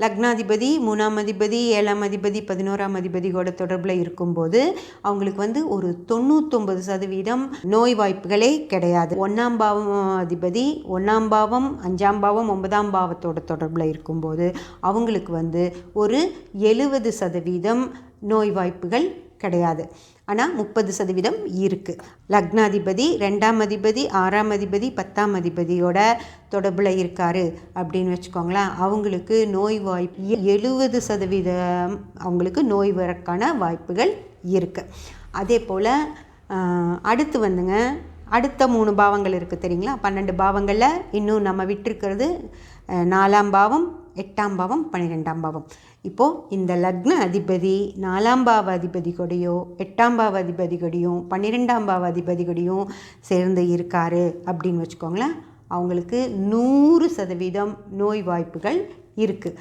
லக்னாதிபதி 3ஆம் அதிபதி 7ஆம் அதிபதி 11ஆம் அதிபதியோட தொடர்பில் இருக்கும்போது அவங்களுக்கு ஒரு 99% நோய் வாய்ப்புகளே கிடையாது. 1ஆம் பாவம் அதிபதி 1ஆம் பாவம் 5ஆம் பாவம் 9ஆம் பாவத்தோட தொடர்பில் இருக்கும்போது அவங்களுக்கு ஒரு 70% நோய் வாய்ப்புகள் கிடையாது. ஆனால் 30% இருக்குது. லக்னாதிபதி 2ஆம் அதிபதி 6ஆம் அதிபதி 10ஆம் அதிபதியோட தொடர்பில் இருக்கார் அப்படின்னு வச்சுக்கோங்களேன். அவங்களுக்கு நோய் வாய்ப்பு 70% அவங்களுக்கு நோய் வரக்கான வாய்ப்புகள் இருக்குது. அதே போல் அடுத்து அடுத்த 3 பாவங்கள் இருக்குது தெரியுங்களா? 12 பாவங்களில் இன்னும் நம்ம விட்டுருக்கிறது 4ஆம் பாவம் 8ஆம் பாவம் 12ஆம் பாவம். இப்போது இந்த லக்ன அதிபதி 4ஆம் பாவ அதிபதி கூடயோ 8ஆம் பாவ அதிபதி கூடயும் 12ஆம் பாவ அதிபதி கூடயும் சேர்ந்து இருக்காரு அப்படின்னு வச்சுக்கோங்களேன். அவங்களுக்கு 100% நோய் வாய்ப்புகள் இருக்குது.